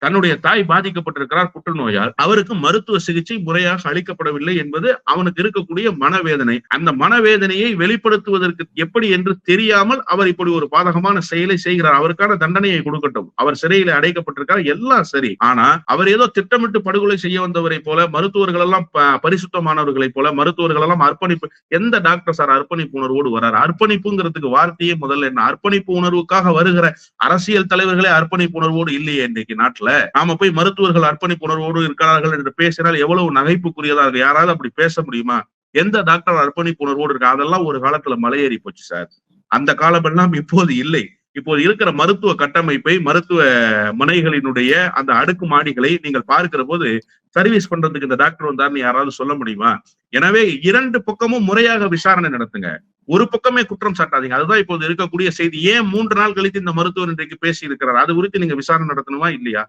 தன்னுடைய தாய் பாதிக்கப்பட்டிருக்கிறார் புற்றுநோயால். அவருக்கு மருத்துவ சிகிச்சை முறையாக அளிக்கப்படவில்லை என்பது அவனுக்கு இருக்கக்கூடிய மனவேதனை. அந்த மனவேதனையை வெளிப்படுத்துவதற்கு எப்படி என்று தெரியாமல் அவர் இப்படி ஒரு பாதகமான செயலை செய்கிறார். அவருக்கான தண்டனையை கொடுக்கட்டும். அவர் சிறையில் அடைக்கப்பட்டிருக்கார், எல்லாம் சரி. ஆனா அவர் ஏதோ திட்டமிட்டு படுகொலை செய்ய வந்தவரை போல, மருத்துவர்கள் எல்லாம் பரிசுத்தமானவர்களை போல, மருத்துவர்கள் எல்லாம் அர்ப்பணிப்பு. எந்த டாக்டர் சார் அர்ப்பணிப்பு உணர்வோடு வர்றாரு? அர்ப்பணிப்புங்கிறதுக்கு வார்த்தையே முதல்ல என்ன? அர்ப்பணிப்பு உணர்வுக்காக வருகிற அரசியல் தலைவர்களே அர்ப்பணிப்பு உணர்வோடு இல்லையே இன்னைக்கு நாட்டுல. நாம போய் மருத்துவர்கள் அர்ப்பணிப்பு உணர்வோடு இருக்கிறார்கள் என்று பேசினால் எவ்வளவு நகைப்புக்குரியதா இருக்கு. யாராவது அப்படி பேச முடியுமா? எந்த டாக்டர் அர்ப்பணிப்பு உணர்வோடு இருக்கு? அதெல்லாம் ஒரு காலத்துல மலையேறி போச்சு சார். அந்த காலமெல்லாம் இப்போது இல்லை. இப்போது இருக்கிற மருத்துவ கட்டமைப்பை, மருத்துவ மனைகளினுடைய அந்த அடுக்குமாடிகளை நீங்கள் பார்க்கிற போது சர்வீஸ் பண்றதுக்கு இந்த டாக்டர் வந்தாருன்னு யாராவது சொல்ல முடியுமா? எனவே 2 பக்கமும் முறையாக விசாரணை நடத்துங்க. ஒரு பக்கமே குற்றம் சாட்டாதீங்க. அதுதான் இப்போது இருக்கக்கூடிய செய்தி. ஏன் 3 நாள் கழித்து இந்த மருத்துவர் இன்றைக்கு பேசி இருக்கிறார்? அது குறித்து நீங்க விசாரணை நடத்தணுமா இல்லையா?